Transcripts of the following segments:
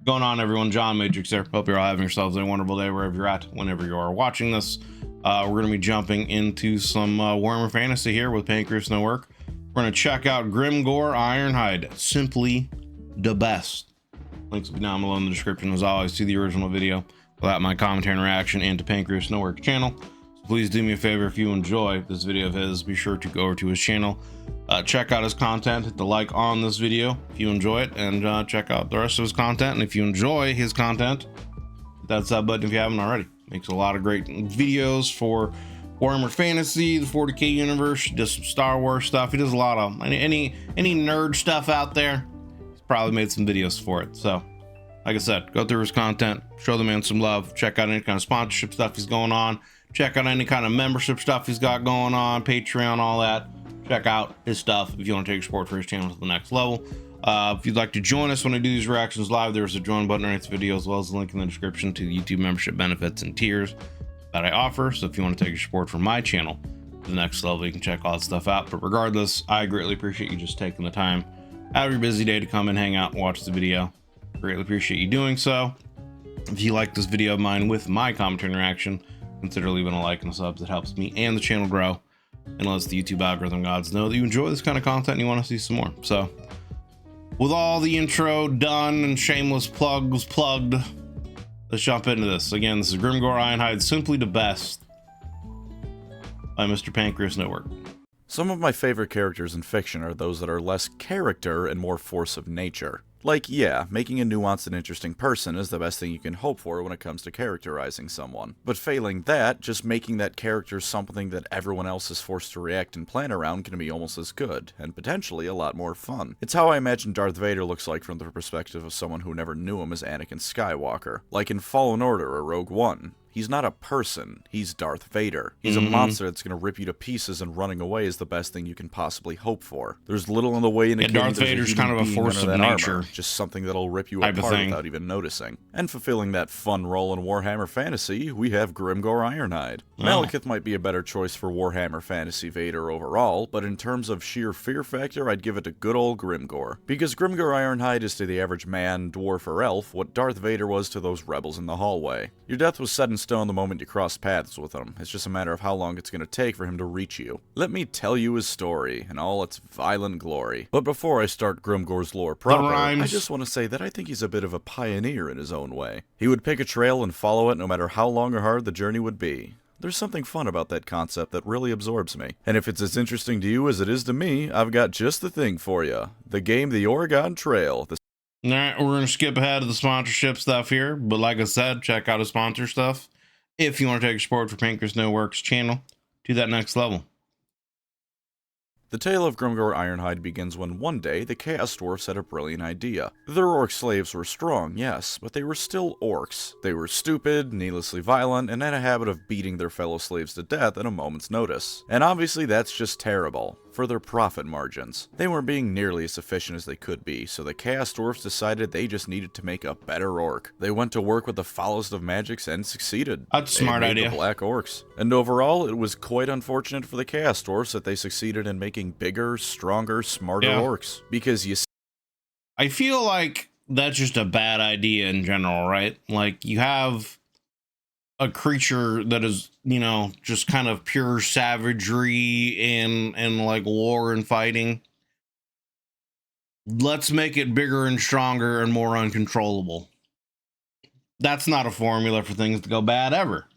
Going on, everyone? John Matrix here. Hope you're all having yourselves a wonderful day wherever you're at, whenever you are watching this. We're going to be jumping into some Warhammer Fantasy here with Pancreas No Work. We're going to check out Grimgor Ironhide. Simply the best. Links will be down below in the description, as always, to the original video without my commentary and reaction, and to Pancreas No Work channel. So please do me a favor, if you enjoy this video of his, be sure to go over to his channel. Check out his content, hit the like on this video if you enjoy it, and check out the rest of his content. And if you enjoy his content, hit that sub button if you haven't already. Makes a lot of great videos for Warhammer Fantasy, the 40k universe, does some Star Wars stuff. He does a lot of any nerd stuff out there. He's probably made some videos for it. So like I said, go through his content, show the man some love, check out any kind of sponsorship stuff he's going on, check out any kind of membership stuff he's got going on, Patreon, all that. Check out his stuff if you want to take your support for his channel to the next level. If you'd like to join us when I do these reactions live, there's a join button underneath the video, as well as a link in the description to the YouTube membership benefits and tiers that I offer. So if you want to take your support for my channel to the next level, you can check all that stuff out. But regardless, I greatly appreciate you just taking the time out of your busy day to come and hang out and watch the video. Greatly appreciate you doing so. If you like this video of mine with my commentary interaction, consider leaving a like and a sub. It helps me and the channel grow, and lets the YouTube algorithm gods know that you enjoy this kind of content and you want to see some more. So with all the intro done and shameless plugs plugged, let's jump into this. Again, this is Grimgor Ironhide, simply the best, by Mr. Pancreas No Work. Some of my favorite characters in fiction are those that are less character and more force of nature. Like, yeah, making a nuanced and interesting person is the best thing you can hope for when it comes to characterizing someone. But failing that, just making that character something that everyone else is forced to react and plan around can be almost as good, and potentially a lot more fun. It's how I imagine Darth Vader looks like from the perspective of someone who never knew him as Anakin Skywalker. Like in Fallen Order or Rogue One. He's not a person, he's Darth Vader. He's a monster that's gonna rip you to pieces, and running away is the best thing you can possibly hope for. There's little in the way indicating Darth Vader's kind of a force of nature. Armor, just something that'll rip you apart without even noticing. And fulfilling that fun role in Warhammer Fantasy, we have Grimgor Ironhide. Malekith might be a better choice for Warhammer Fantasy Vader overall, but in terms of sheer fear factor, I'd give it to good old Grimgor. Because Grimgor Ironhide is to the average man, dwarf, or elf what Darth Vader was to those rebels in the hallway. Your death was set in stone the moment you crossed paths with him. It's just a matter of how long it's going to take for him to reach you. Let me tell you his story in all its violent glory. But before I start Grimgor's lore proper, I just want to say that I think he's a bit of a pioneer in his own way. He would pick a trail and follow it no matter how long or hard the journey would be. There's something fun about that concept that really absorbs me. And if it's as interesting to you as it is to me, I've got just the thing for you. The game The Oregon Trail. Alright, we're going to skip ahead to the sponsorship stuff here, but like I said, check out his sponsor stuff if you want to take your support for Pancreas No Work's channel to that next level. The tale of Grimgor Ironhide begins when one day the Chaos Dwarfs had a brilliant idea. Their orc slaves were strong, yes, but they were still orcs. They were stupid, needlessly violent, and had a habit of beating their fellow slaves to death at a moment's notice. And obviously that's just terrible. For their profit margins. They weren't being nearly as efficient as they could be, so the Chaos Dwarfs decided they just needed to make a better orc. They went to work with the foulest of magics and succeeded. That's a smart idea. The Black Orcs. And overall, it was quite unfortunate for the Chaos Dwarfs that they succeeded in making bigger, stronger, smarter orcs. Because I feel like that's just a bad idea in general, right? Like, you have a creature that is, you know, just kind of pure savagery and like war and fighting. Let's make it bigger and stronger and more uncontrollable. That's not a formula for things to go bad ever,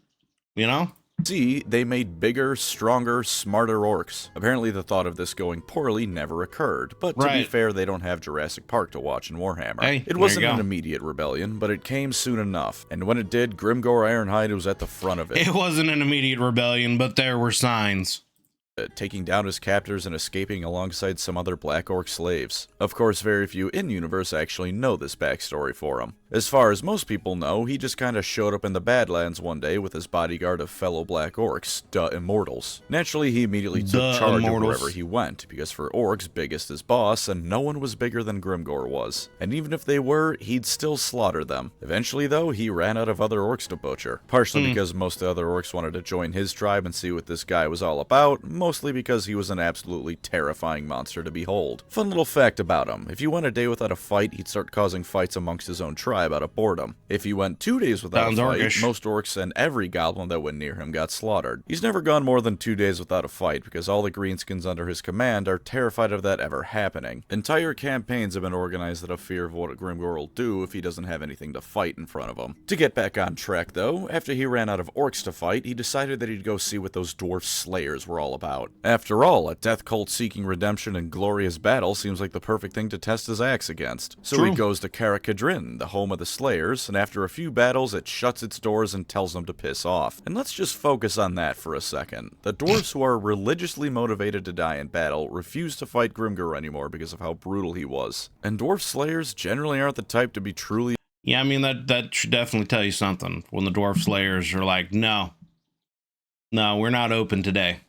you know? See, they made bigger, stronger, smarter orcs. Apparently the thought of this going poorly never occurred, but to be fair, they don't have Jurassic Park to watch in Warhammer. Hey, it wasn't an immediate rebellion, but it came soon enough, and when it did, Grimgor Ironhide was at the front of it. It wasn't an immediate rebellion, but there were signs. Taking down his captors and escaping alongside some other Black Orc slaves. Of course, very few in-universe actually know this backstory for him. As far as most people know, he just kinda showed up in the Badlands one day with his bodyguard of fellow Black Orcs, the Immortals. Naturally, he immediately took charge of wherever he went, because for orcs, biggest is boss, and no one was bigger than Grimgor was. And even if they were, he'd still slaughter them. Eventually, though, he ran out of other orcs to butcher. Partially because most of the other orcs wanted to join his tribe and see what this guy was all about, mostly because he was an absolutely terrifying monster to behold. Fun little fact about him, if you went a day without a fight, he'd start causing fights amongst his own tribe out of boredom. If you went 2 days without a fight, most orcs and every goblin that went near him got slaughtered. He's never gone more than 2 days without a fight because all the greenskins under his command are terrified of that ever happening. Entire campaigns have been organized out of fear of what Grimgor will do if he doesn't have anything to fight in front of him. To get back on track though, after he ran out of orcs to fight, he decided that he'd go see what those dwarf slayers were all about. After all, a death cult seeking redemption and glorious battle seems like the perfect thing to test his axe against. So he goes to Karakadrin, the home of the slayers, and after a few battles it shuts its doors and tells them to piss off. And let's just focus on that for a second. The dwarves who are religiously motivated to die in battle refuse to fight Grimgor anymore because of how brutal he was. And dwarf slayers generally aren't the type to be truly... Yeah, I mean, that should definitely tell you something. When the dwarf slayers are like, no, we're not open today.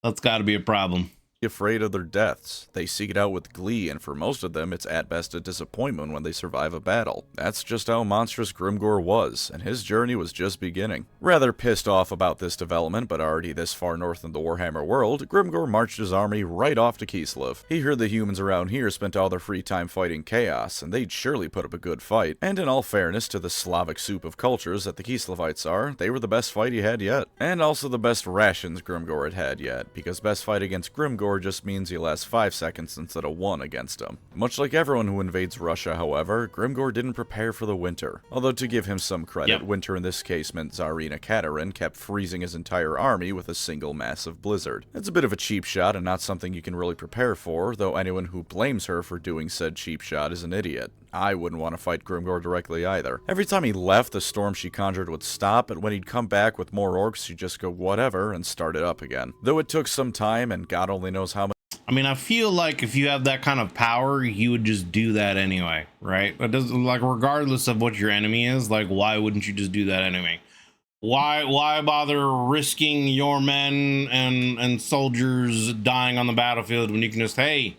That's got to be a problem. Afraid of their deaths. They seek it out with glee, and for most of them, it's at best a disappointment when they survive a battle. That's just how monstrous Grimgor was, and his journey was just beginning. Rather pissed off about this development, but already this far north in the Warhammer world, Grimgor marched his army right off to Kislev. He heard the humans around here spent all their free time fighting chaos, and they'd surely put up a good fight. And in all fairness to the Slavic soup of cultures that the Kislevites are, they were the best fight he had yet. And also the best rations Grimgor had had yet, because best fight against Grimgor just means he lasts 5 seconds instead of 1 against him. Much like everyone who invades Russia, however, Grimgor didn't prepare for the winter. Although to give him some credit, winter in this case meant Tsarina Katerin kept freezing his entire army with a single massive blizzard. It's a bit of a cheap shot and not something you can really prepare for, though anyone who blames her for doing said cheap shot is an idiot. I wouldn't want to fight Grimgor directly either. Every time he left, the storm she conjured would stop, and when he'd come back with more orcs, she'd just go whatever and start it up again. Though it took some time, and God only knows how much. I mean, I feel like if you have that kind of power, you would just do that anyway, right? It doesn't, like, regardless of what your enemy is, like, why wouldn't you just do that anyway? Why bother risking your men and soldiers dying on the battlefield when you can just, hey,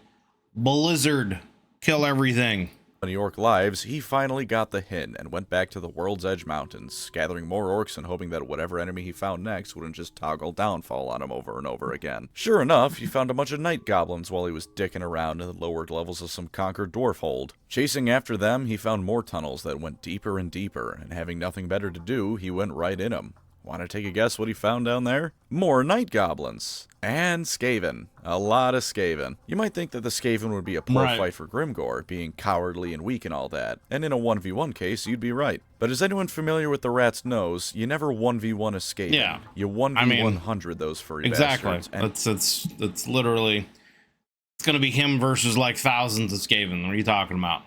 blizzard, kill everything? New York lives, he finally got the hint and went back to the World's Edge Mountains, gathering more orcs and hoping that whatever enemy he found next wouldn't just toggle downfall on him over and over again. Sure enough, he found a bunch of night goblins while he was dicking around in the lower levels of some conquered dwarf hold. Chasing after them, he found more tunnels that went deeper and deeper, and having nothing better to do, he went right in them. Want to take a guess what he found down there? More night goblins. And Skaven. A lot of Skaven. You might think that the Skaven would be a poor fight for Grimgor, being cowardly and weak and all that. And in a 1v1 case, you'd be right. But is anyone familiar with the rat's knows, you never 1v1 a Skaven. Yeah. You 1v100 those furry bastards. Exactly. It's literally... It's going to be him versus like thousands of Skaven. What are you talking about?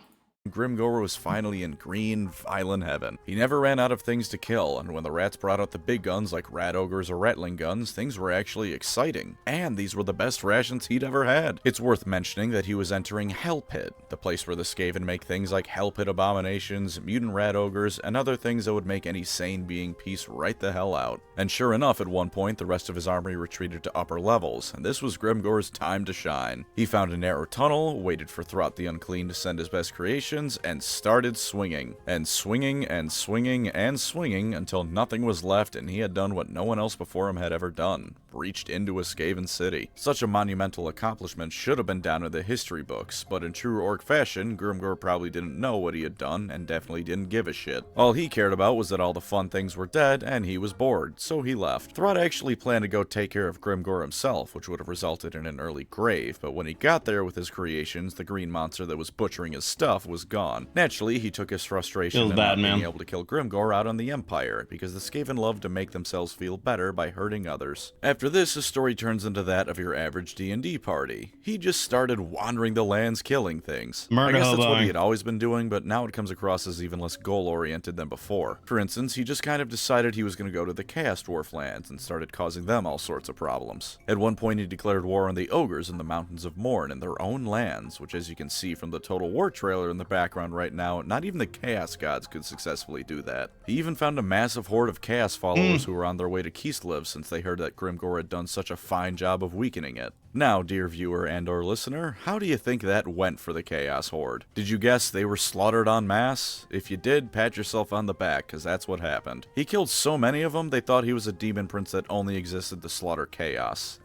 Grimgor was finally in green, violent heaven. He never ran out of things to kill, and when the rats brought out the big guns like rat ogres or rattling guns, things were actually exciting. And these were the best rations he'd ever had. It's worth mentioning that he was entering Hell Pit, the place where the Skaven make things like Hell Pit abominations, mutant rat ogres, and other things that would make any sane being piece right the hell out. And sure enough, at one point, the rest of his army retreated to upper levels, and this was Grimgor's time to shine. He found a narrow tunnel, waited for Throt the Unclean to send his best creation, and started swinging, and swinging, and swinging, and swinging, until nothing was left and he had done what no one else before him had ever done. Breached into a Skaven city. Such a monumental accomplishment should have been down in the history books, but in true orc fashion, Grimgor probably didn't know what he had done, and definitely didn't give a shit. All he cared about was that all the fun things were dead, and he was bored, so he left. Throt actually planned to go take care of Grimgor himself, which would have resulted in an early grave, but when he got there with his creations, the green monster that was butchering his stuff was gone. Naturally, he took his frustration in not being able to kill Grimgor out on the Empire, because the Skaven loved to make themselves feel better by hurting others. After this, his story turns into that of your average D&D party. He just started wandering the lands killing things. I guess that's what he had always been doing, but now it comes across as even less goal-oriented than before. For instance, he just kind of decided he was going to go to the Chaos Dwarf lands and started causing them all sorts of problems. At one point, he declared war on the ogres in the Mountains of Morn in their own lands, which as you can see from the Total War trailer in the background right now, not even the Chaos Gods could successfully do that. He even found a massive horde of Chaos followers who were on their way to Kislev since they heard that Grimgor had done such a fine job of weakening it. Now, dear viewer and/or listener, how do you think that went for the Chaos Horde? Did you guess they were slaughtered en masse? If you did, pat yourself on the back, because that's what happened. He killed so many of them, they thought he was a demon prince that only existed to slaughter chaos.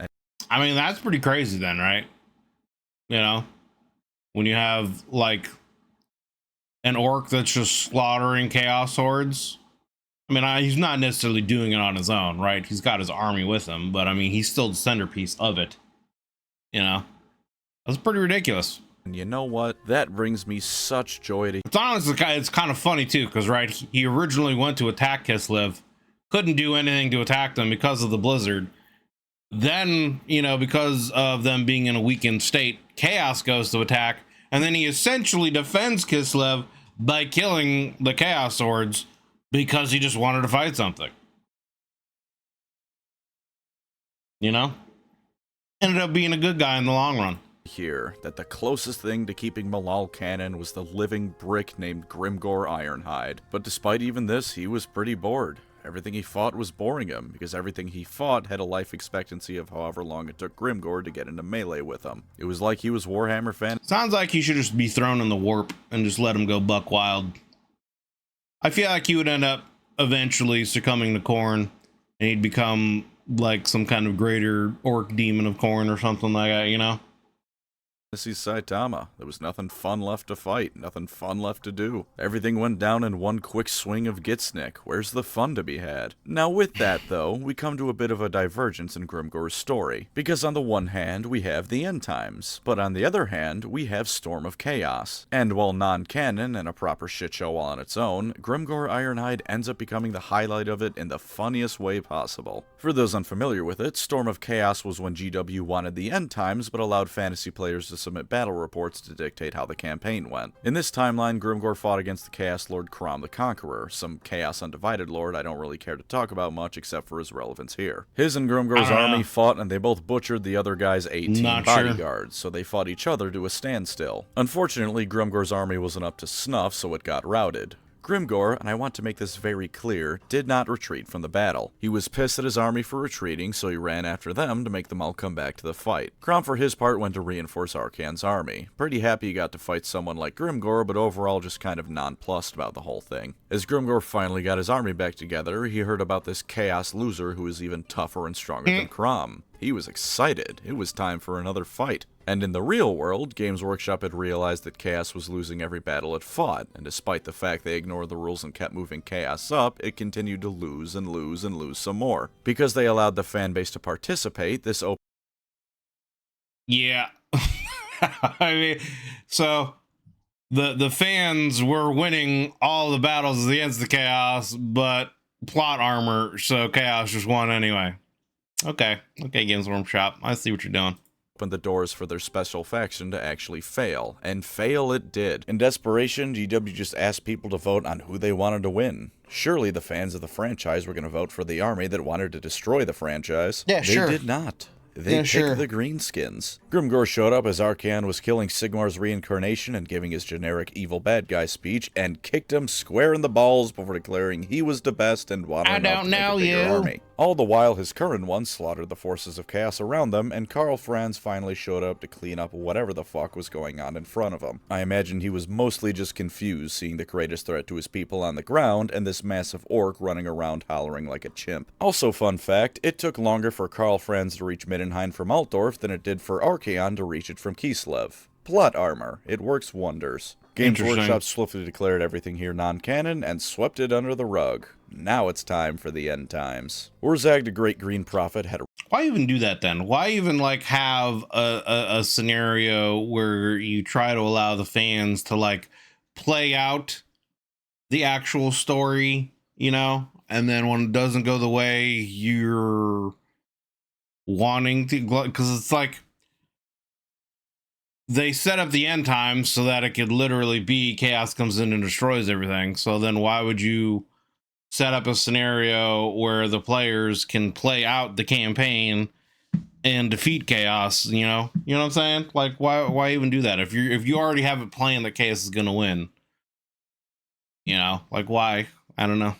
I mean, that's pretty crazy then, right? You know, when you have, like, an orc that's just slaughtering chaos hordes. I mean, he's not necessarily doing it on his own, right? He's got his army with him, but I mean, he's still the centerpiece of it. You know, that's pretty ridiculous. And you know what? That brings me such joy to... It's honestly, it's kind of funny too, because, right, he originally went to attack Kislev, couldn't do anything to attack them because of the blizzard. Then, you know, because of them being in a weakened state, Chaos goes to attack, and then he essentially defends Kislev by killing the Chaos Swords because he just wanted to fight something. You know? Ended up being a good guy in the long run. Here, that the closest thing to keeping Malal canon was the living brick named Grimgor Ironhide. But despite even this, he was pretty bored. Everything he fought was boring him, because everything he fought had a life expectancy of however long it took Grimgor to get into melee with him. It was like he was Warhammer fan. Sounds like he should just be thrown in the warp and just let him go buck wild. I feel like he would end up eventually succumbing to Khorne, and he'd become like some kind of greater orc demon of Khorne or something like that, you know? This is Saitama. There was nothing fun left to fight, nothing fun left to do. Everything went down in one quick swing of Gitsnick. Where's the fun to be had? Now with that, though, we come to a bit of a divergence in Grimgor's story. Because on the one hand, we have the End Times, but on the other hand, we have Storm of Chaos. And while non-canon and a proper shitshow all on its own, Grimgor Ironhide ends up becoming the highlight of it in the funniest way possible. For those unfamiliar with it, Storm of Chaos was when GW wanted the End Times, but allowed fantasy players to submit battle reports to dictate how the campaign went. In this timeline, Grimgor fought against the Chaos Lord Crom the Conqueror, some Chaos Undivided Lord I don't really care to talk about much except for his relevance here. His and Grimgor's army fought, and they both butchered the other guy's 18 bodyguards, so they fought each other to a standstill. Unfortunately, Grimgor's army wasn't up to snuff, so it got routed. Grimgor, and I want to make this very clear, did not retreat from the battle. He was pissed at his army for retreating, so he ran after them to make them all come back to the fight. Crom, for his part, went to reinforce Arcan's army. Pretty happy he got to fight someone like Grimgor, but overall just kind of nonplussed about the whole thing. As Grimgor finally got his army back together, he heard about this Chaos loser who was even tougher and stronger than Crom. He was excited. It was time for another fight. And in the real world, Games Workshop had realized that Chaos was losing every battle it fought, and despite the fact they ignored the rules and kept moving Chaos up, it continued to lose and lose and lose some more. Because they allowed the fanbase to participate, this Yeah. I mean, so the fans were winning all the battles against the Chaos, but plot armor, so Chaos just won anyway. Okay, Games Workshop, I see what you're doing. Opened the doors for their special faction to actually fail, and fail it did. In desperation, GW just asked people to vote on who they wanted to win. Surely the fans of the franchise were going to vote for the army that wanted to destroy the franchise. Yeah, sure. They did not. They picked the Greenskins. Grimgor showed up as Arcan was killing Sigmar's reincarnation and giving his generic evil bad guy speech, and kicked him square in the balls before declaring he was the best and wanted enough to make a bigger army. All the while, his current ones slaughtered the forces of chaos around them, and Karl Franz finally showed up to clean up whatever the fuck was going on in front of him. I imagine he was mostly just confused seeing the greatest threat to his people on the ground, and this massive orc running around hollering like a chimp. Also, fun fact, it took longer for Karl Franz to reach Middenheim from Altdorf than it did for Archaon to reach it from Kislev. Plot armor. It works wonders. Games Workshop swiftly declared everything here non-canon and swept it under the rug. Now it's time for the End Times. Urzag the Great Green Prophet had a... Why even do that then? Why even like have a scenario where you try to allow the fans to like play out the actual story, you know? And then when it doesn't go the way you're wanting to, because it's like they set up the End Times so that it could literally be chaos comes in and destroys everything. So then why would you set up a scenario where the players can play out the campaign and defeat chaos, you know what I'm saying? Like, why even do that if you already have it planned that chaos is gonna win? You know, like, why? I don't know.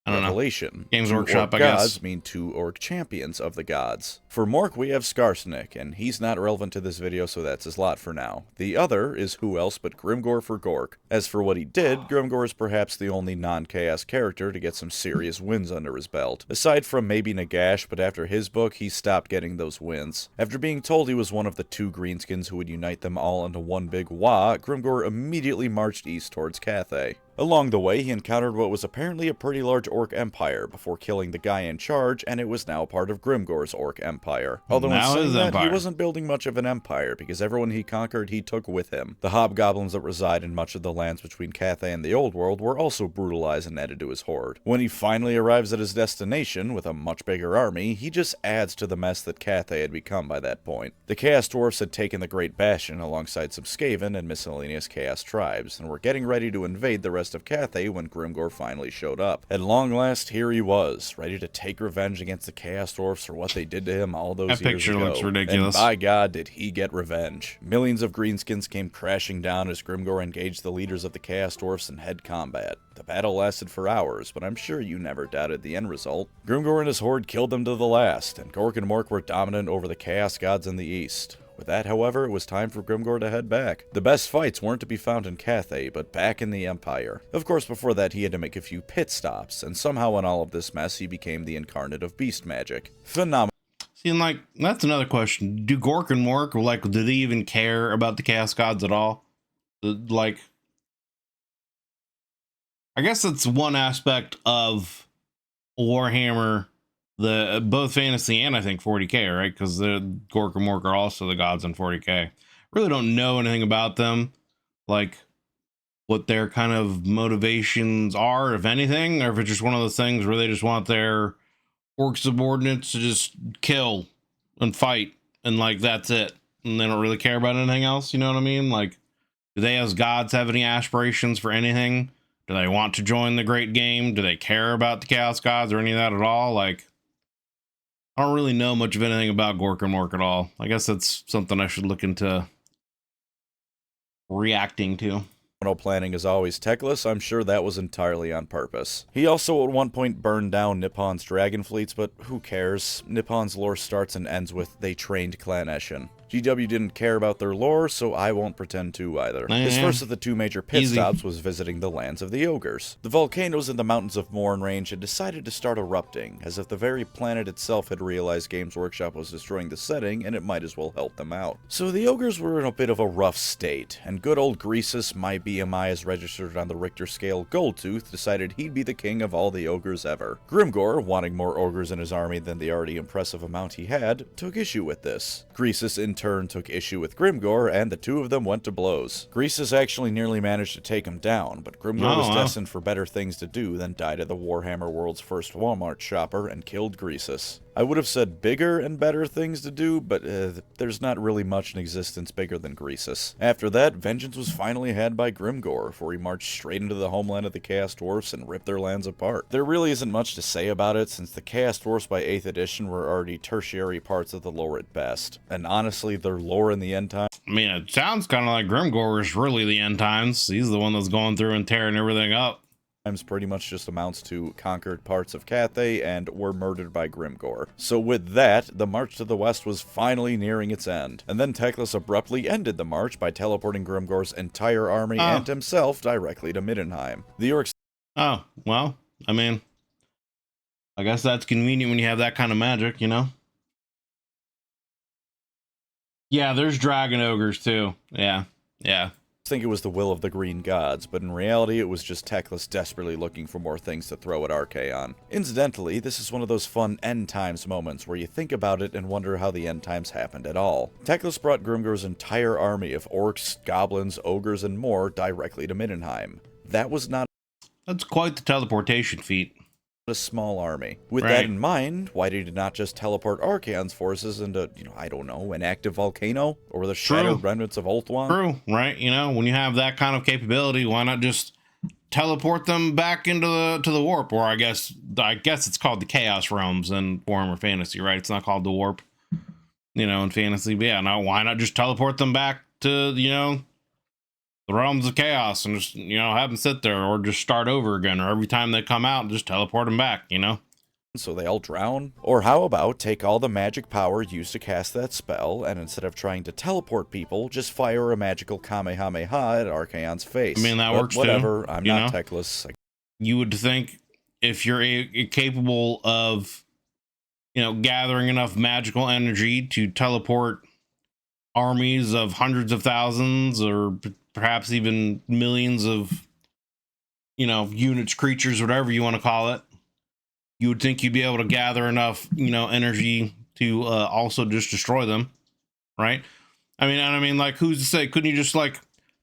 Revelation. Games Two Workshop, orc I guess. gods mean two orc champions of the gods. For Mork, we have Skarsnik, and he's not relevant to this video, so that's his lot for now. The other is who else but Grimgor for Gork. As for what he did, Grimgor is perhaps the only non-chaos character to get some serious wins under his belt. Aside from maybe Nagash, but after his book, he stopped getting those wins. After being told he was one of the 2 greenskins who would unite them all into one big wah, Grimgor immediately marched east towards Cathay. Along the way, he encountered what was apparently a pretty large orc empire before killing the guy in charge, and it was now part of Grimgor's orc empire. Although in saying that, he wasn't building much of an empire, because everyone he conquered he took with him. The hobgoblins that reside in much of the lands between Cathay and the Old World were also brutalized and added to his horde. When he finally arrives at his destination, with a much bigger army, he just adds to the mess that Cathay had become by that point. The Chaos Dwarfs had taken the Great Bastion alongside some Skaven and miscellaneous Chaos tribes, and were getting ready to invade the rest of Cathay when Grimgor finally showed up. At long last, here he was, ready to take revenge against the Chaos Dwarfs for what they did to him all those years ago. That picture looks ridiculous. And by God, did he get revenge. Millions of greenskins came crashing down as Grimgor engaged the leaders of the Chaos Dwarfs in head combat. The battle lasted for hours, but I'm sure you never doubted the end result. Grimgor and his horde killed them to the last, and Gork and Mork were dominant over the Chaos Gods in the east. With that, however, it was time for Grimgor to head back. The best fights weren't to be found in Cathay, but back in the Empire. Of course, before that, he had to make a few pit stops, and somehow in all of this mess, he became the incarnate of beast magic. Phenomenal. See, and like, that's another question. Do Gork and Mork, like, do they even care about the Chaos Gods at all? Like, I guess it's one aspect of Warhammer, the both fantasy and I think 40k, right? Because the Gork and Mork are also the gods in 40k. Really don't know anything about them, like what their kind of motivations are, if anything, or if it's just one of those things where they just want their orc subordinates to just kill and fight, and like that's it, and they don't really care about anything else. You know what I mean? Like, do they as gods have any aspirations for anything? Do they want to join the great game? Do they care about the Chaos Gods or any of that at all? Like, I don't really know much of anything about Gork and Mork at all. I guess that's something I should look into reacting to. Planning is always Teclis. I'm sure that was entirely on purpose. He also at one point burned down Nippon's dragon fleets, but who cares? Nippon's lore starts and ends with they trained Clan Eshin. GW didn't care about their lore, so I won't pretend to either. His first of the 2 major pit stops was visiting the lands of the ogres. The volcanoes in the mountains of Mournrange had decided to start erupting, as if the very planet itself had realized Games Workshop was destroying the setting and it might as well help them out. So the ogres were in a bit of a rough state, and good old Greasus, my BMI as registered on the Richter scale Goldtooth, decided he'd be the king of all the ogres ever. Grimgor, wanting more ogres in his army than the already impressive amount he had, took issue with this. Greasus in turn took issue with Grimgor, and the 2 of them went to blows. Greasus actually nearly managed to take him down, but Grimgor was destined for better things to do than die to the Warhammer world's first Walmart shopper and killed Greasus. I would have said bigger and better things to do, but there's not really much in existence bigger than Greasus. After that, vengeance was finally had by Grimgor, for he marched straight into the homeland of the Chaos Dwarfs and ripped their lands apart. There really isn't much to say about it, since the Chaos Dwarfs by 8th edition were already tertiary parts of the lore at best. And honestly, their lore in the end times... I mean, it sounds kind of like Grimgor is really the end times. He's the one that's going through and tearing everything up. Pretty much just amounts to conquered parts of Cathay and were murdered by Grimgor. So with that, the march to the west was finally nearing its end. And then Teclis abruptly ended the march by teleporting Grimgor's entire army and himself directly to Middenheim. The orcs... Oh, well, I mean, I guess that's convenient when you have that kind of magic, you know? Yeah, there's dragon ogres too. Yeah. Think it was the will of the green gods, but in reality it was just Teclis desperately looking for more things to throw at Archaon. Incidentally, this is one of those fun end times moments where you think about it and wonder how the end times happened at all. Teclis brought Grimgor's entire army of orcs, goblins, ogres, and more directly to Middenheim. That's quite the teleportation feat. A small army. With that in mind, why did he not just teleport Archaon's forces into, I don't know, an active volcano? Or the shattered remnants of Ulthuan? True, right? When you have that kind of capability, why not just teleport them back into the warp? Or I guess it's called the Chaos Realms in Warhammer Fantasy, right? It's not called the warp. you know, in fantasy. But yeah, now why not just teleport them back to, you know, the realms of chaos and just, you know, have them sit there, or just start over again, or every time they come out, just teleport them back, you know? So they all drown? Or how about take all the magic power used to cast that spell, and instead of trying to teleport people, just fire a magical Kamehameha at Archaon's face? I mean, that works whatever, too. I'm not techless. You would think if you're capable of, you know, gathering enough magical energy to teleport armies of hundreds of thousands, or perhaps even millions of, you know, units, creatures, whatever you want to call it, you would think you'd be able to gather enough, you know, energy to also just destroy them, right? I mean, like, who's to say? Couldn't you just like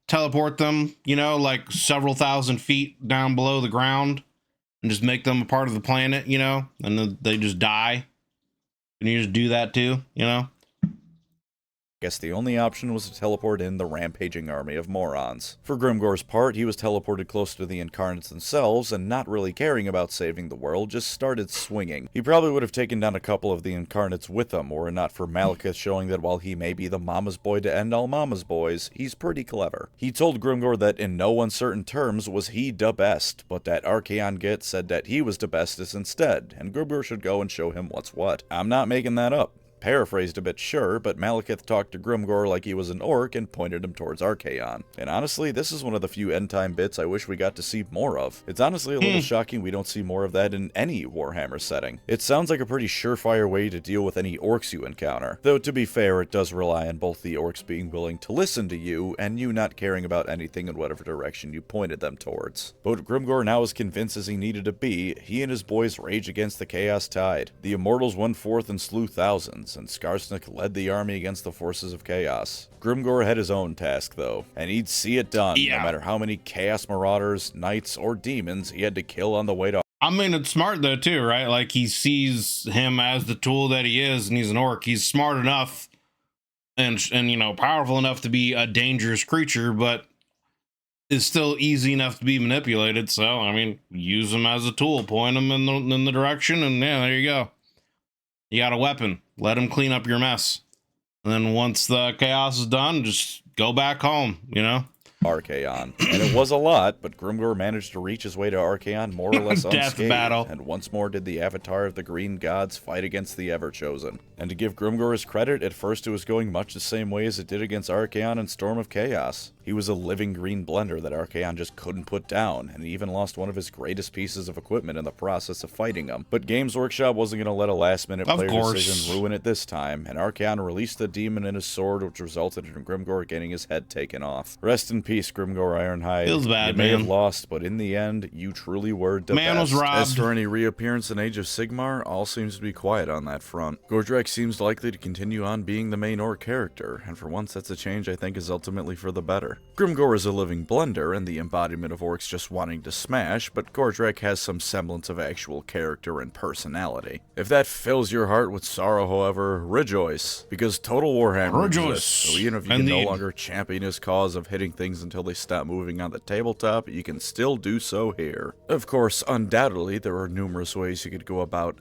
teleport them, you know, like several thousand feet down below the ground, and just make them a part of the planet, you know, and then they just die? Can you just do that too, you know? Guess the only option was to teleport in the rampaging army of morons. For Grimgor's part, he was teleported close to the incarnates themselves, and not really caring about saving the world, just started swinging. He probably would have taken down a couple of the incarnates with him, were it not for Malekith showing that while he may be the mama's boy to end all mama's boys, he's pretty clever. He told Grimgor that in no uncertain terms was he da best, but that Archaon Git said that he was da bestest instead, and Grimgor should go and show him what's what. I'm not making that up. Paraphrased a bit, sure, but Malekith talked to Grimgor like he was an orc and pointed him towards Archaon. And honestly, this is one of the few end-time bits I wish we got to see more of. It's honestly a little shocking we don't see more of that in any Warhammer setting. It sounds like a pretty surefire way to deal with any orcs you encounter. Though, to be fair, it does rely on both the orcs being willing to listen to you, and you not caring about anything in whatever direction you pointed them towards. But Grimgor now as convinced as he needed to be, he and his boys rage against the Chaos Tide. The Immortals went forth and slew thousands, and Skarsnik led the army against the forces of chaos. Grimgor had his own task, though, and he'd see it done, no matter how many Chaos Marauders, Knights, or Demons he had to kill on the way to... I mean, it's smart, though, too, right? Like, he sees him as the tool that he is, and he's an orc. He's smart enough and you know, powerful enough to be a dangerous creature, but is still easy enough to be manipulated. So, I mean, use him as a tool, point him in the direction, and yeah, there you go. You got a weapon. Let him clean up your mess. And then once the chaos is done, just go back home, you know? Archaon. And it was a lot, but Grimgor managed to reach his way to Archaon more or less unscathed, battle. And once more did the avatar of the Green Gods fight against the Ever-Chosen. And to give Grimgor his credit, at first it was going much the same way as it did against Archaon and Storm of Chaos. He was a living green blender that Archaon just couldn't put down, and he even lost one of his greatest pieces of equipment in the process of fighting him. But Games Workshop wasn't going to let a last-minute player decision ruin it this time, and Archaon released the demon in his sword, which resulted in Grimgor getting his head taken off. Rest in peace, Grimgor Ironhide. Feels bad, you may have lost, but in the end, you truly were the man best. Was robbed. As for any reappearance in Age of Sigmar, all seems to be quiet on that front. Gordrak seems likely to continue on being the main orc character, and for once that's a change I think is ultimately for the better. Grimgor is a living blender and the embodiment of orcs just wanting to smash, but Gordrak has some semblance of actual character and personality. If that fills your heart with sorrow, however, rejoice, because Total Warhammer exists, so even if you can no longer champion his cause of hitting things until they stop moving on the tabletop, you can still do so here. Of course, undoubtedly, there are numerous ways you could go about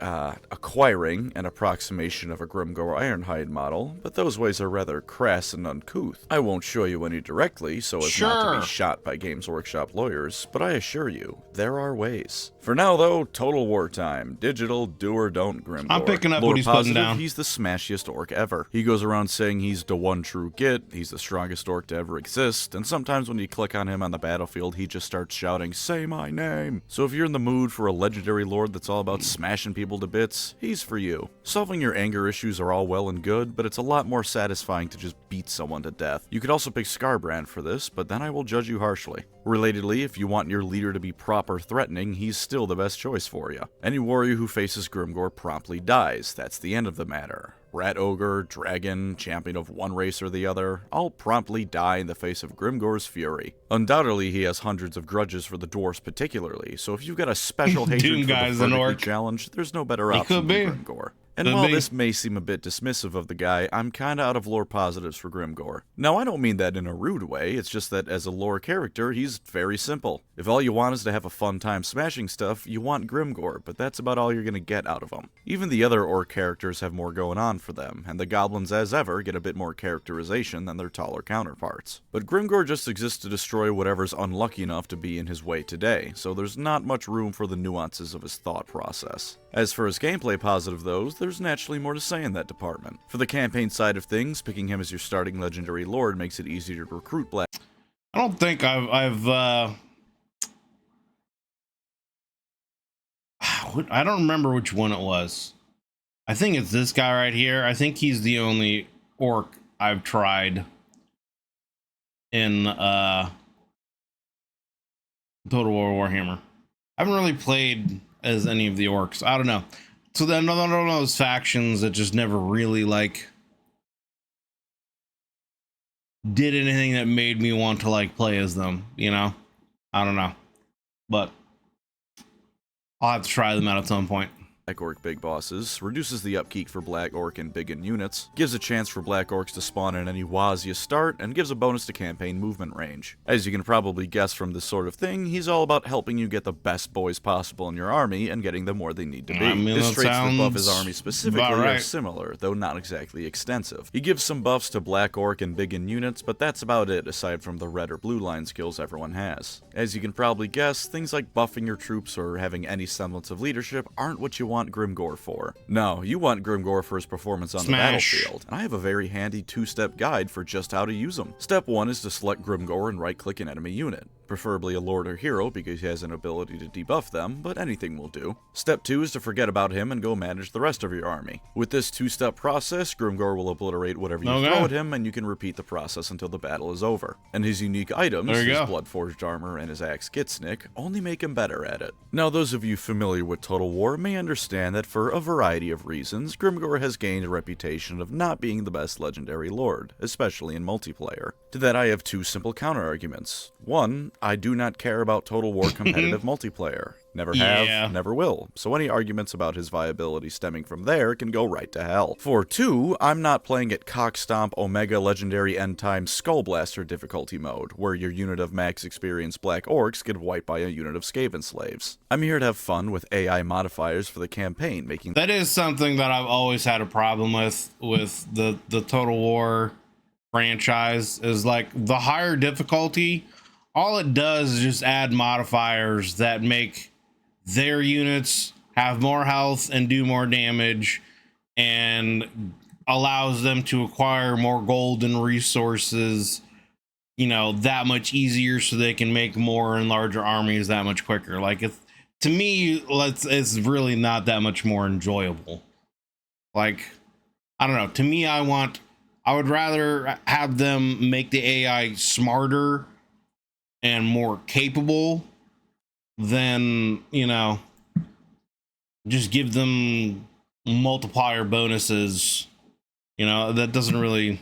acquiring an approximation of a Grimgor Ironhide model, but those ways are rather crass and uncouth. I won't show you any directly, so as not to be shot by Games Workshop lawyers, but I assure you, there are ways. For now, though, Total War time. Digital, do or don't Grimgor. I'm picking up what he's putting down. He's the smashiest orc ever. He goes around saying he's the one true Git, he's the strongest orc to ever exist, and sometimes when you click on him on the battlefield, he just starts shouting, "Say my name!" So if you're in the mood for a legendary lord that's all about smashing people to bits, he's for you. Solving your anger issues are all well and good, but it's a lot more satisfying to just beat someone to death. You could also pick Scarbrand for this, but then I will judge you harshly. Relatedly, if you want your leader to be proper threatening, he's still the best choice for you. Any warrior who faces Grimgor promptly dies. That's the end of the matter. Rat Ogre, Dragon, Champion of one race or the other, all promptly die in the face of Grimgor's fury. Undoubtedly, he has hundreds of grudges for the dwarves particularly, so if you've got a special hatred for the vertically challenge, there's no better option than Grimgor. And while this may seem a bit dismissive of the guy, I'm kinda out of lore positives for Grimgor. Now, I don't mean that in a rude way, it's just that as a lore character, he's very simple. If all you want is to have a fun time smashing stuff, you want Grimgor, but that's about all you're gonna get out of him. Even the other orc characters have more going on for them, and the goblins, as ever, get a bit more characterization than their taller counterparts. But Grimgor just exists to destroy whatever's unlucky enough to be in his way today, so there's not much room for the nuances of his thought process. As for his gameplay positive though, there's naturally more to say in that department. For the campaign side of things, picking him as your starting legendary lord makes it easier to recruit black. I don't think I don't remember which one it was. I think it's this guy right here. I think he's the only orc I've tried in Total War Warhammer. I haven't really played as any of the orcs. I don't know. So then another one of those factions that just never really like did anything that made me want to like play as them, you know? I don't know. But I'll have to try them out at some point. Black Orc big bosses, reduces the upkeep for Black Orc and Biggin units, gives a chance for Black Orcs to spawn in any WAS you start, and gives a bonus to campaign movement range. As you can probably guess from this sort of thing, he's all about helping you get the best boys possible in your army and getting them where they need to be. His traits that buff his army specifically are similar, though not exactly extensive. He gives some buffs to Black Orc and Biggin units, but that's about it aside from the red or blue line skills everyone has. As you can probably guess, things like buffing your troops or having any semblance of leadership aren't what you want Grimgor for. No, you want Grimgor for his performance on the battlefield, and I have a very handy 2-step guide for just how to use him. Step 1 is to select Grimgor and right-click an enemy unit. Preferably a lord or hero because he has an ability to debuff them, but anything will do. Step 2 is to forget about him and go manage the rest of your army. With this 2-step process, Grimgor will obliterate whatever you throw at him, and you can repeat the process until the battle is over. And his unique items, his Bloodforged armor and his axe Gitsnick, only make him better at it. Now, those of you familiar with Total War may understand that for a variety of reasons, Grimgor has gained a reputation of not being the best legendary lord, especially in multiplayer. To that I have 2 simple counter-arguments. 1, I do not care about Total War competitive multiplayer. Never have, never will. So any arguments about his viability stemming from there can go right to hell. For 2, I'm not playing at Cockstomp Omega Legendary End Time Skullblaster difficulty mode, where your unit of max experience Black Orcs get wiped by a unit of Skaven slaves. I'm here to have fun with AI modifiers for the campaign, making... That is something that I've always had a problem with the Total War franchise, is like the higher difficulty, all it does is just add modifiers that make their units have more health and do more damage, and allows them to acquire more gold and resources, you know, that much easier, so they can make more and larger armies that much quicker. Like, to me, it's really not that much more enjoyable. Like, I don't know. To me, I would rather have them make the AI smarter and more capable than, you know, just give them multiplier bonuses. You know, that doesn't really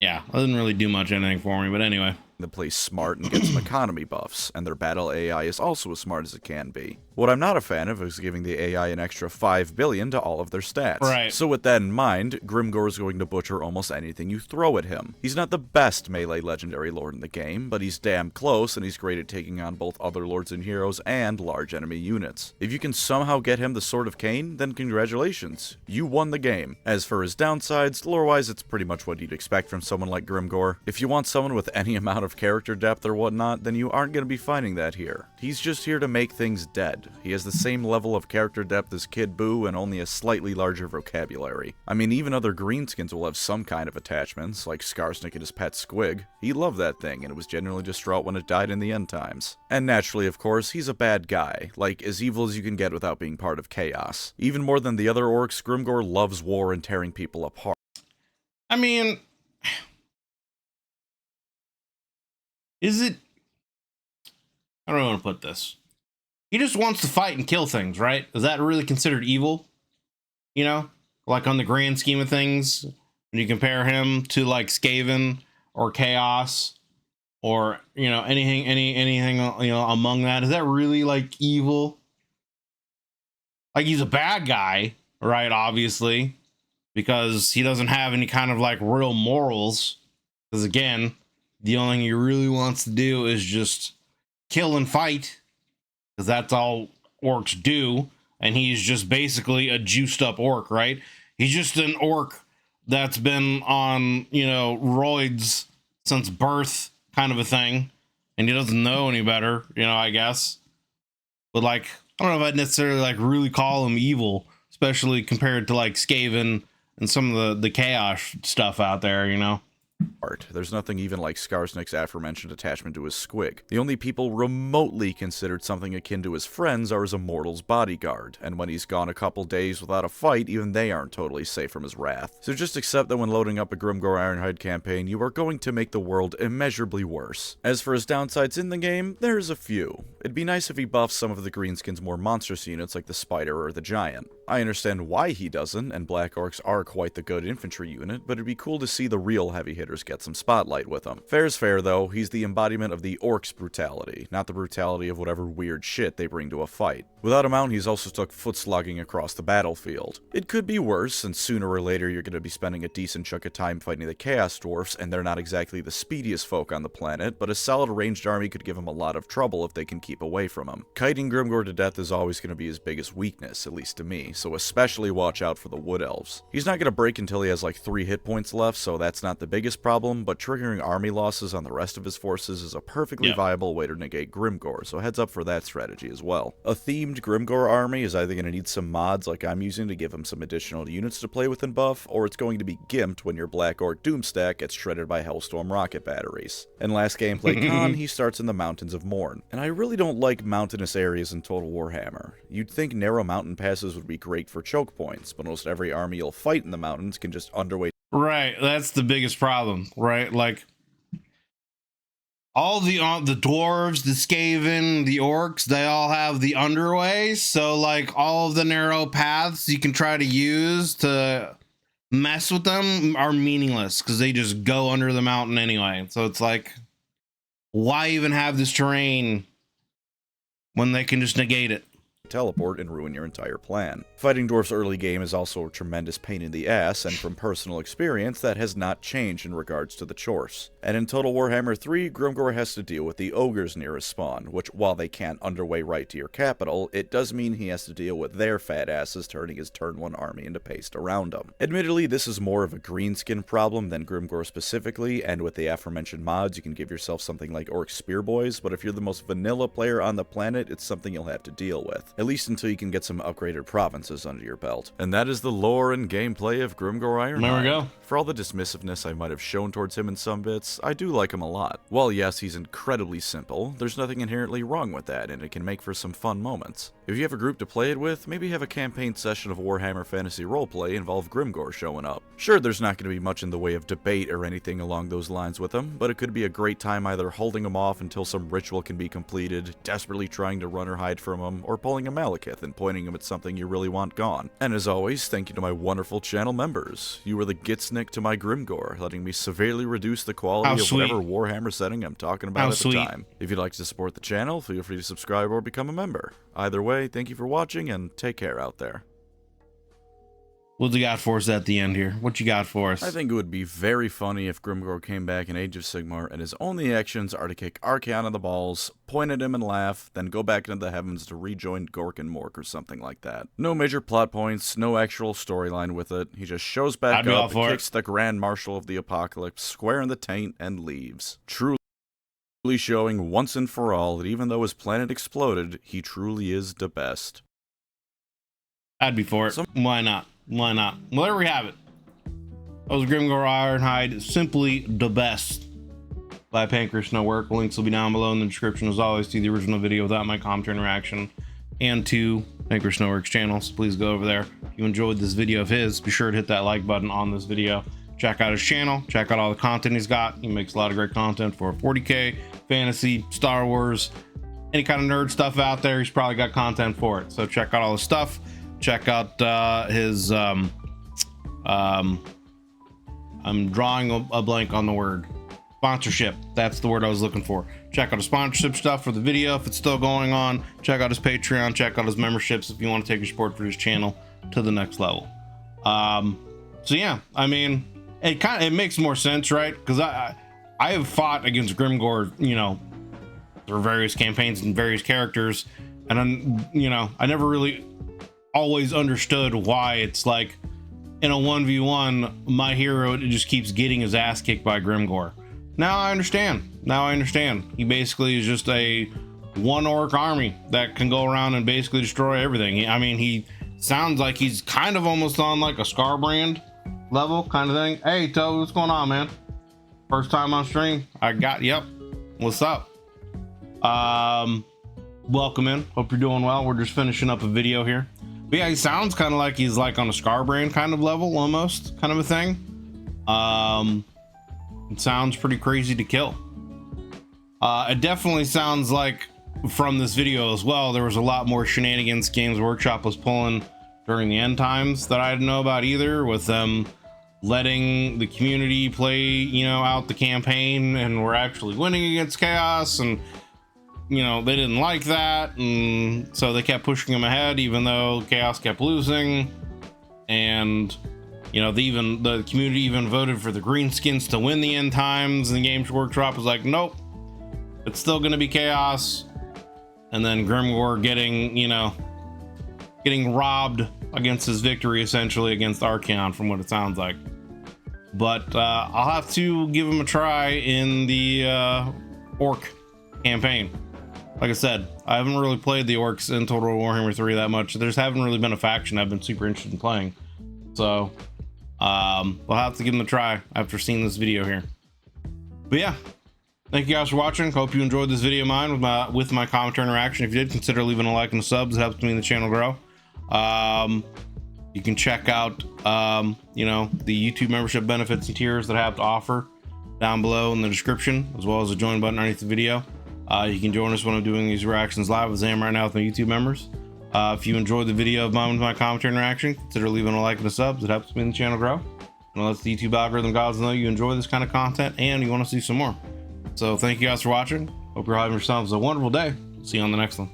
do much anything for me. But anyway, the play smart and get some economy buffs, and their battle AI is also as smart as it can be. What I'm not a fan of is giving the AI an extra 5 billion to all of their stats. Right. So with that in mind, Grimgor is going to butcher almost anything you throw at him. He's not the best melee legendary lord in the game, but he's damn close, and he's great at taking on both other lords and heroes and large enemy units. If you can somehow get him the Sword of Cain, then congratulations, you won the game. As for his downsides, lore-wise it's pretty much what you'd expect from someone like Grimgor. If you want someone with any amount of character depth or whatnot, then you aren't going to be finding that here. He's just here to make things dead. He has the same level of character depth as Kid Buu and only a slightly larger vocabulary. I mean, even other greenskins will have some kind of attachments, like Skarsnik and his pet Squig. He loved that thing, and it was genuinely distraught when it died in the end times. And naturally, of course, he's a bad guy, like as evil as you can get without being part of chaos. Even more than the other orcs, Grimgor loves war and tearing people apart. I mean, is it... I don't know how to put this. He just wants to fight and kill things, right? Is that really considered evil? You know, like on the grand scheme of things, when you compare him to like Skaven or Chaos or, you know, anything, you know, among that, is that really like evil? Like, he's a bad guy, right? Obviously, because he doesn't have any kind of like real morals. Because again, the only thing he really wants to do is just kill and fight, because that's all orcs do. And he's just basically a juiced up orc, right? He's just an orc that's been on, you know, roids since birth, kind of a thing. And he doesn't know any better, you know, I guess. But like, I don't know if I'd necessarily like really call him evil, especially compared to like Skaven and some of the chaos stuff out there, you know. There's nothing even like Skarsnik's aforementioned attachment to his squig. The only people remotely considered something akin to his friends are his immortal's bodyguard, and when he's gone a couple days without a fight, even they aren't totally safe from his wrath. So just accept that when loading up a Grimgor Ironhide campaign, you are going to make the world immeasurably worse. As for his downsides in the game, there's a few. It'd be nice if he buffs some of the Greenskin's more monstrous units like the Spider or the Giant. I understand why he doesn't, and Black Orcs are quite the good infantry unit, but it'd be cool to see the real heavy hitters get some spotlight with him. Fair's fair though, he's the embodiment of the Orcs' brutality, not the brutality of whatever weird shit they bring to a fight. Without a mount, he's also stuck foot slogging across the battlefield. It could be worse, and sooner or later you're going to be spending a decent chunk of time fighting the Chaos Dwarfs, and they're not exactly the speediest folk on the planet, but a solid ranged army could give him a lot of trouble if they can keep away from him. Kiting Grimgor to death is always going to be his biggest weakness, at least to me, so especially watch out for the Wood Elves. He's not going to break until he has like 3 hit points left, so that's not the biggest problem, but triggering army losses on the rest of his forces is a perfectly viable way to negate Grimgor, so heads up for that strategy as well. A themed Grimgor army is either going to need some mods like I'm using to give him some additional units to play with and buff, or it's going to be gimped when your Black Orc Doomstack gets shredded by Hellstorm rocket batteries. In last gameplay con, he starts in the Mountains of Morn, and I really don't like mountainous areas in Total Warhammer. You'd think narrow mountain passes would be great for choke points, but almost every army you'll fight in the mountains can just underweight. Right, that's the biggest problem, right? Like, all the dwarves, the Skaven, the orcs, they all have the underways. So like all of the narrow paths you can try to use to mess with them are meaningless because they just go under the mountain anyway. So it's like, why even have this terrain when they can just negate it? Teleport and ruin your entire plan. Fighting dwarfs early game is also a tremendous pain in the ass, and from personal experience, that has not changed in regards to the chores. And in Total Warhammer 3, Grimgor has to deal with the ogres near his spawn, which, while they can't underway right to your capital, it does mean he has to deal with their fat asses turning his turn 1 army into paste around him. Admittedly, this is more of a greenskin problem than Grimgor specifically, and with the aforementioned mods, you can give yourself something like Orc Spearboys, but if you're the most vanilla player on the planet, it's something you'll have to deal with. At least until you can get some upgraded provinces under your belt. And that is the lore and gameplay of Grimgor Ironhide. There we go. For all the dismissiveness I might have shown towards him in some bits, I do like him a lot. While yes, he's incredibly simple, there's nothing inherently wrong with that, and it can make for some fun moments. If you have a group to play it with, maybe have a campaign session of Warhammer Fantasy Roleplay involve Grimgor showing up. Sure, there's not going to be much in the way of debate or anything along those lines with him, but it could be a great time either holding him off until some ritual can be completed, desperately trying to run or hide from him, or pulling a Malekith and pointing him at something you really want gone. And as always, thank you to my wonderful channel members. You were the Gitsnick to my Grimgor, letting me severely reduce the quality of whatever Warhammer setting I'm talking about at the time. If you'd like to support the channel, feel free to subscribe or become a member. Either way, thank you for watching, and take care out there. What you got for us at the end here? What you got for us? I think it would be very funny if Grimgor came back in Age of Sigmar and his only actions are to kick Archaon in the balls, point at him and laugh, then go back into the heavens to rejoin Gork and Mork or something like that. No major plot points, no actual storyline with it. He just shows back up, kicks the Grand Marshal of the Apocalypse square in the taint, and leaves. Truly showing once and for all that even though his planet exploded, he truly is the best. I'd be for it. Why not? Why not? Well, there we have it. That was Grimgor Ironhide, simply the best, by Pancreas No Work. Links will be down below in the description as always to the original video without my commentary interaction and to Pancreas No Work's channel. So please go over there. If you enjoyed this video of his, be sure to hit that like button on this video. Check out his channel. Check out all the content he's got. He makes a lot of great content for 40K, fantasy, Star Wars, any kind of nerd stuff out there. He's probably got content for it. So check out all his stuff. Check out his I'm drawing a blank on the word. Sponsorship. That's the word I was looking for. Check out his sponsorship stuff for the video if it's still going on. Check out his Patreon. Check out his memberships if you want to take your support for his channel to the next level. So yeah, I mean, it makes more sense, right? Because I have fought against Grimgor, you know, through various campaigns and various characters, and I'm, you know, I never really always understood why it's like in a 1v1 my hero just keeps getting his ass kicked by Grimgor. Now I understand. He basically is just a one orc army that can go around and basically destroy everything. I mean, he sounds like he's kind of almost on like a Scarbrand level kind of thing. Hey Toad, what's going on, man? First time on stream. Yep, what's up? Welcome in, hope you're doing well. We're just finishing up a video here, but yeah, he sounds kind of like he's like on a Scarbrand kind of level, almost kind of a thing. It sounds pretty crazy to kill. It definitely sounds like from this video as well, there was a lot more shenanigans Games Workshop was pulling during the end times that I didn't know about either, with them letting the community play, you know, out the campaign, and we're actually winning against Chaos, and you know, they didn't like that, and so they kept pushing them ahead even though Chaos kept losing. And you know, the community even voted for the Greenskins to win the end times, and the Games Workshop was like, nope, it's still gonna be Chaos. And then Grimgor getting robbed against his victory, essentially, against Archaon, from what it sounds like. But I'll have to give him a try in the orc campaign. Like I said, I haven't really played the orcs in Total Warhammer 3 that much. There haven't really been a faction I've been super interested in playing, so we'll have to give them a try after seeing this video here. But yeah, thank you guys for watching. Hope you enjoyed this video of mine with my commentary interaction. If you did, consider leaving a like and a sub. It helps me and the channel grow. You can check out you know, the YouTube membership benefits and tiers that I have to offer down below in the description, as well as the join button underneath the video. You can join us when I'm doing these reactions live with Zam right now with my YouTube members. If you enjoyed the video of mine with my commentary interaction, consider leaving a like and a sub. It helps me and the channel grow, and lets the YouTube algorithm gods know you enjoy this kind of content and you want to see some more. So thank you guys for watching. Hope you're having yourselves a wonderful day. See you on the next one.